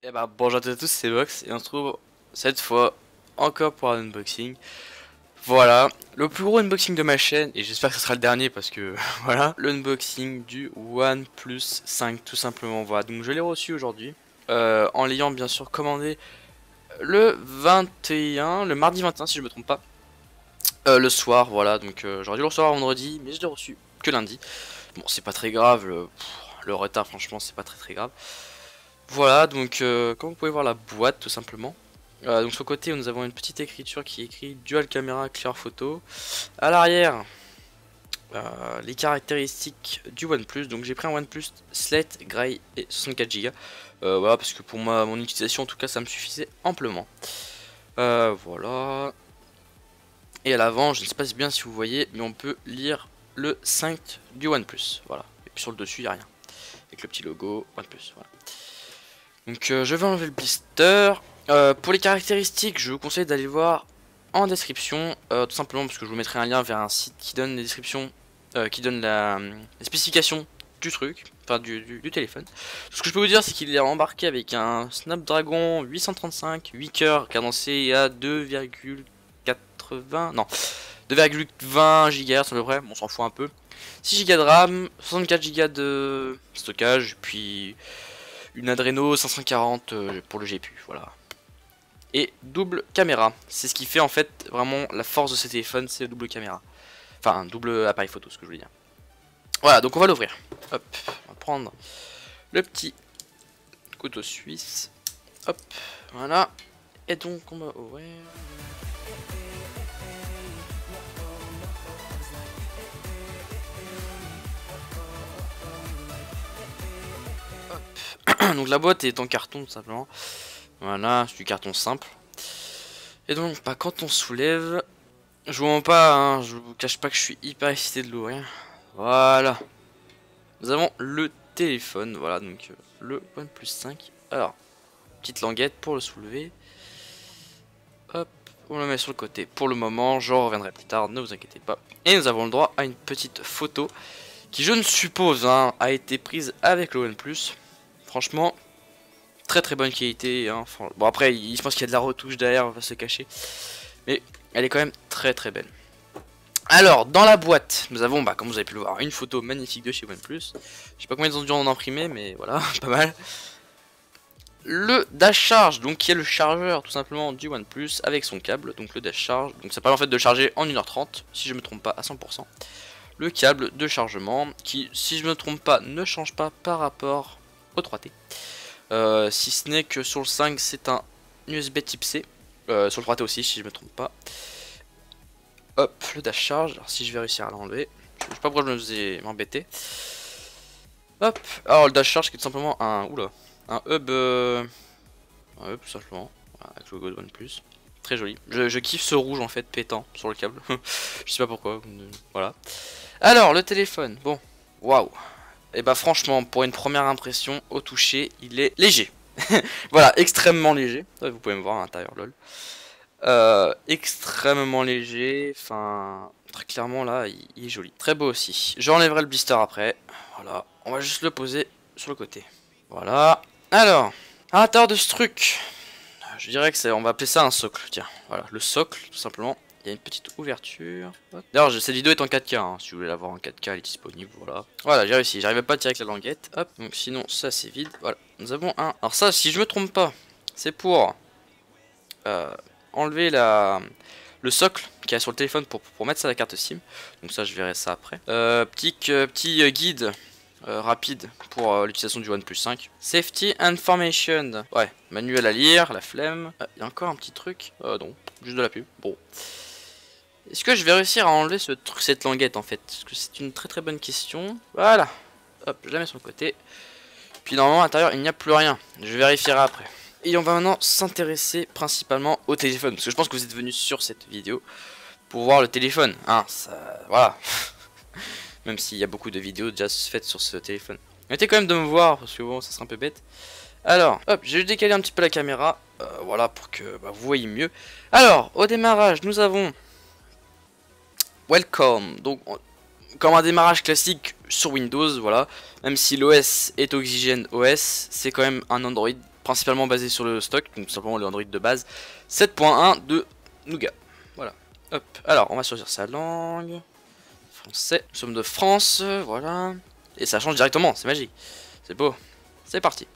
Et bah bonjour à toutes et à tous, c'est Box et on se retrouve cette fois encore pour un unboxing. Voilà, le plus gros unboxing de ma chaîne et j'espère que ce sera le dernier parce que voilà, l'unboxing du OnePlus 5 tout simplement. Voilà, donc je l'ai reçu aujourd'hui en l'ayant bien sûr commandé le 21, le mardi 21 si je me trompe pas, le soir. Voilà, donc j'aurais dû le recevoir vendredi mais je l'ai reçu que lundi. Bon, c'est pas très grave, le retard franchement c'est pas très grave. Voilà, donc comme vous pouvez voir la boîte tout simplement. Donc sur le côté nous avons une petite écriture qui écrit Dual Camera Clear Photo. À l'arrière, les caractéristiques du OnePlus. Donc j'ai pris un OnePlus Slate Grey et 64 Go. Voilà, parce que pour mon utilisation en tout cas ça me suffisait amplement. Voilà. Et à l'avant, je ne sais pas bien si vous voyez, mais on peut lire le 5 du OnePlus. Voilà. Et puis sur le dessus il n'y a rien. Avec le petit logo OnePlus. Voilà. Donc je vais enlever le blister. Pour les caractéristiques, je vous conseille d'aller voir en description, tout simplement parce que je vous mettrai un lien vers un site qui donne les descriptions, qui donne les spécifications du truc, enfin du téléphone. Ce que je peux vous dire, c'est qu'il est embarqué avec un Snapdragon 835, 8 cœurs, cadencé à 2,80, non, 2,20 GHz à peu près, on s'en fout un peu. 6 Go de RAM, 64 Go de stockage, puis une Adreno 540 pour le GPU, voilà. Et double caméra, c'est ce qui fait en fait vraiment la force de ce téléphone, c'est le double caméra. Enfin, un double appareil photo, ce que je voulais dire. Voilà, donc on va l'ouvrir. Hop, on va prendre le petit couteau suisse. Hop, voilà. Et donc on va ouvrir. Hop. Donc la boîte est en carton tout simplement. Voilà, c'est du carton simple. Et donc bah, quand on soulève, je vous mens pas, hein, je vous cache pas que je suis hyper excité de l'ouvrir. Voilà. Nous avons le téléphone, voilà, donc le OnePlus 5. Alors, petite languette pour le soulever. Hop, on le met sur le côté. Pour le moment, j'en reviendrai plus tard, ne vous inquiétez pas. Et nous avons le droit à une petite photo qui, je ne suppose, hein, a été prise avec le OnePlus. Franchement, très bonne qualité. Hein. Bon, après, je pense qu'il y a de la retouche derrière, on va se cacher. Mais elle est quand même très belle. Alors, dans la boîte, nous avons, bah, comme vous avez pu le voir, une photo magnifique de chez OnePlus. Je sais pas combien ils ont dû en imprimer, mais voilà, pas mal. Le dash charge, donc qui est le chargeur tout simplement du OnePlus avec son câble, donc le dash charge. Donc ça permet en fait de charger en 1h30, si je me trompe pas à 100%. Le câble de chargement, qui, si je me trompe pas, ne change pas par rapport au 3T. Si ce n'est que sur le 5, c'est un USB type C. Sur le 3T aussi, si je me trompe pas. Hop, le dash charge, alors si je vais réussir à l'enlever, je sais pas pourquoi je me faisais m'embêter. Hop, alors le dash charge qui est tout simplement un, un hub tout simplement, voilà, avec le logo de OnePlus, très joli. Je kiffe ce rouge en fait pétant sur le câble, je sais pas pourquoi, voilà. Alors le téléphone, bon, waouh, et bah franchement pour une première impression au toucher, il est léger, voilà, extrêmement léger, vous pouvez me voir à l'intérieur lol. Extrêmement léger, enfin très clairement là il est joli, très beau aussi. J'enlèverai le blister après, voilà, on va juste le poser sur le côté, voilà. Alors, à l'intérieur de ce truc, je dirais que c'est, on va appeler ça un socle, tiens, voilà, le socle tout simplement. Il y a une petite ouverture. D'ailleurs cette vidéo est en 4K, hein. Si vous voulez la voir en 4K elle est disponible, voilà. Voilà, j'ai réussi, j'arrivais pas à tirer avec la languette, hop, donc sinon ça c'est vide, voilà. Nous avons un, alors ça si je me trompe pas, c'est pour enlever le socle qu'il y a sur le téléphone pour mettre ça à la carte SIM. Donc ça je verrai ça après. Petit guide rapide pour l'utilisation du OnePlus 5. Safety Information. Ouais, manuel à lire, la flemme. Il y a encore un petit truc. Non, juste de la pub. Bon. Est-ce que je vais réussir à enlever cette languette en fait? Parce que c'est une très bonne question. Voilà. Hop, je la mets sur le côté. Puis normalement à l'intérieur il n'y a plus rien. Je vérifierai après. Et on va maintenant s'intéresser principalement au téléphone. Parce que je pense que vous êtes venus sur cette vidéo pour voir le téléphone. Hein, ça, voilà. Même s'il y a beaucoup de vidéos déjà faites sur ce téléphone. Mettez quand même de me voir, parce que bon, ça serait un peu bête. Alors, hop, j'ai décalé un petit peu la caméra. Voilà, pour que bah, vous voyez mieux. Alors, au démarrage, nous avons Welcome. Donc, comme un démarrage classique sur Windows, voilà. Même si l'OS est Oxygen OS, c'est quand même un Android principalement basé sur le stock, donc tout simplement le Android de base 7.1 de Nougat. Voilà. Hop. Alors, on va choisir sa langue. Français. Nous sommes de France, voilà. Et ça change directement, c'est magique. C'est beau. C'est parti.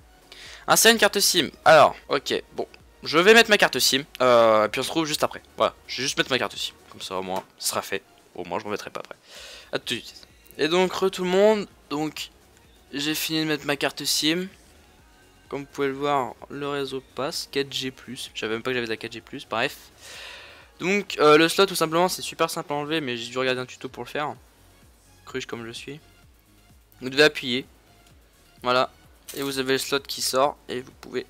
Insérer une carte SIM. Alors, ok, bon. Je vais mettre ma carte SIM. Et puis on se retrouve juste après. Voilà, je vais juste mettre ma carte SIM. Comme ça, au moins, ce sera fait. Au moins, je ne remettrai pas après. A tout de suite. Et donc, tout le monde. Donc, j'ai fini de mettre ma carte SIM. Comme vous pouvez le voir, le réseau passe. 4G+. Je savais même pas que j'avais de la 4G+. Bref. Donc, le slot, tout simplement, c'est super simple à enlever. Mais j'ai dû regarder un tuto pour le faire. Cruche comme je suis. Vous devez appuyer. Voilà. Et vous avez le slot qui sort. Et vous pouvez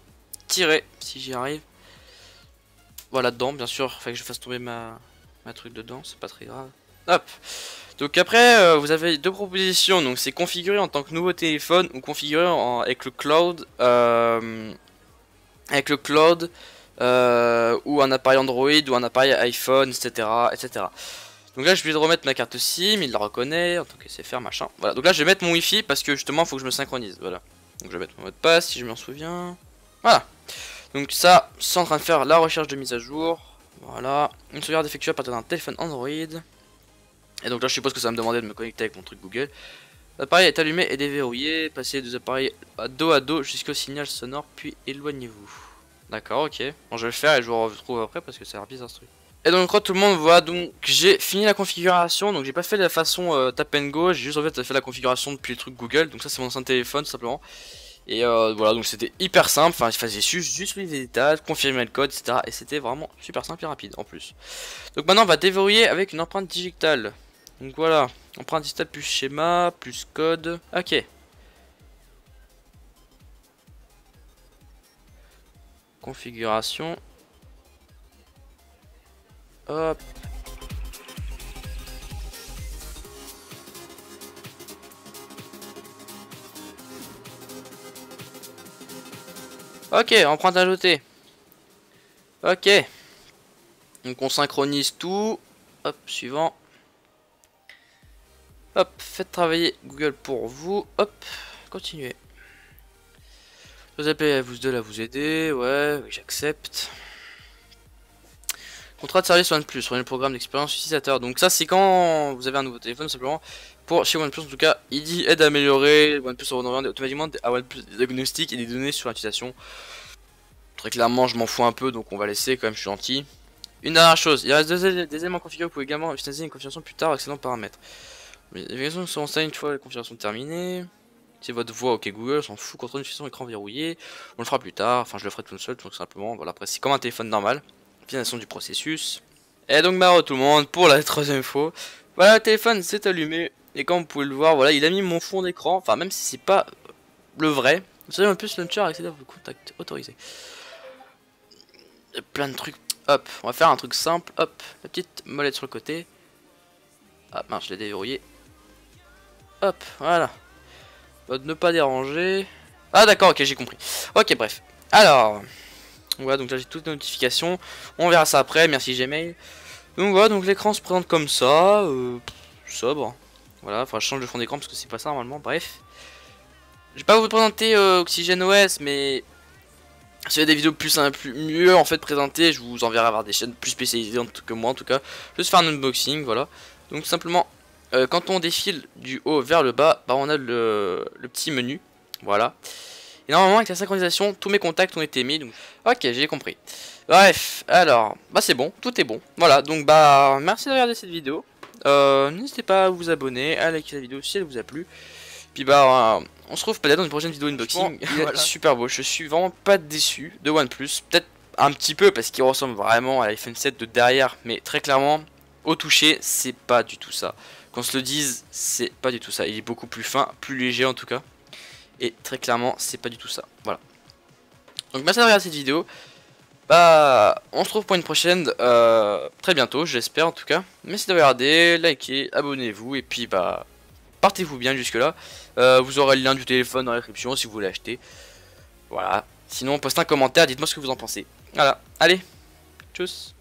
tirer si j'y arrive. Voilà, dedans. Bien sûr, il faut que je fasse tomber ma truc dedans. C'est pas très grave. Hop. Donc après, vous avez deux propositions. Donc c'est configuré en tant que nouveau téléphone ou configuré avec le cloud. Ou un appareil Android ou un appareil iPhone, etc. etc. Donc là je vais de remettre ma carte SIM, il la reconnaît, en tant que SFR machin. Voilà, donc là je vais mettre mon Wi-Fi parce que justement il faut que je me synchronise. Voilà. Donc je vais mettre mon mot de passe si je m'en souviens. Voilà. Donc ça, c'est en train de faire la recherche de mise à jour. Voilà. Une sauvegarde effectuée à partir d'un téléphone Android. Et donc là je suppose que ça va me demander de me connecter avec mon truc Google. L'appareil est allumé et déverrouillé. Passez les deux appareils à dos jusqu'au signal sonore, puis éloignez-vous. D'accord, ok. Bon, je vais le faire et je vous retrouve après parce que ça a l'air bizarre ce truc. Et donc tout le monde voit, donc j'ai fini la configuration. Donc j'ai pas fait de la façon tap and go, j'ai juste en fait fait la configuration depuis le truc Google. Donc ça c'est mon ancien téléphone tout simplement. Et voilà, donc c'était hyper simple. Enfin il fallait juste les détails, confirmer le code, etc. Et c'était vraiment super simple et rapide en plus. Donc maintenant on va déverrouiller avec une empreinte digitale. Donc voilà, empreinte digitale plus schéma, plus code. Ok. Configuration. Hop. Ok, empreinte ajoutée. Ok. Donc on synchronise tout. Hop, suivant. Hop, faites travailler Google pour vous. Hop, continuez. Vous appelez vous deux à vous aider. Ouais, j'accepte. Contrat de service OnePlus, sur le programme d'expérience utilisateur. Donc ça c'est quand vous avez un nouveau téléphone simplement. Pour chez OnePlus en tout cas, il dit aide à améliorer OnePlus automatiquement à OnePlus des diagnostics et des données sur l'utilisation. Très clairement je m'en fous un peu donc on va laisser quand même, je suis gentil. Une dernière chose, il reste des éléments configurés, vous pouvez également utiliser une configuration plus tard, excellent paramètres. Les vérifications sont installées une fois la configuration terminée. C'est votre voix, ok Google, s'en fout, contrôle d'utilisation écran verrouillé. On le fera plus tard, enfin je le ferai tout seul, donc simplement, voilà, après c'est comme un téléphone normal. Finalisation du processus. Et donc bah tout le monde, pour la troisième fois. Voilà, le téléphone s'est allumé. Et comme vous pouvez le voir, voilà, il a mis mon fond d'écran. Enfin, même si c'est pas le vrai. Vous savez, en plus, launcher accéder à vos contacts autorisés. Plein de trucs. Hop, on va faire un truc simple. Hop, la petite molette sur le côté. Ah mince, je l'ai déverrouillé. Hop, voilà. Mode ne pas déranger. Ah d'accord, ok, j'ai compris. Ok, bref. Alors, voilà, donc là j'ai toutes les notifications. On verra ça après, merci Gmail. Donc voilà, donc l'écran se présente comme ça. Sobre. Voilà, enfin je change de fond d'écran parce que c'est pas ça normalement, bref. Je vais pas vous présenter OxygenOS, mais si vous avez des vidéos mieux en fait présentées, je vous enverrai vers des chaînes plus spécialisées que moi en tout cas. Juste faire un unboxing, voilà. Donc simplement, quand on défile du haut vers le bas, bah, on a le petit menu, voilà. Et normalement avec la synchronisation, tous mes contacts ont été mis, donc ok, j'ai compris. Bref, alors, bah c'est bon, tout est bon. Voilà, donc bah merci de regarder cette vidéo. N'hésitez pas à vous abonner, à liker la vidéo si elle vous a plu. Puis bah on se retrouve peut-être dans une prochaine vidéo unboxing. Il est super beau, je suis vraiment pas déçu de OnePlus. Peut-être un petit peu parce qu'il ressemble vraiment à l'iPhone 7 de derrière, mais très clairement, au toucher, c'est pas du tout ça. Qu'on se le dise, c'est pas du tout ça. Il est beaucoup plus fin, plus léger en tout cas. Et très clairement, c'est pas du tout ça. Voilà. Donc merci de regarder cette vidéo. Bah, on se retrouve pour une prochaine très bientôt, j'espère en tout cas. Merci de regarder, likez, abonnez-vous et puis bah, partez-vous bien jusque là. Vous aurez le lien du téléphone dans la description si vous voulez acheter. Voilà. Sinon, postez un commentaire, dites-moi ce que vous en pensez. Voilà. Allez, tchuss.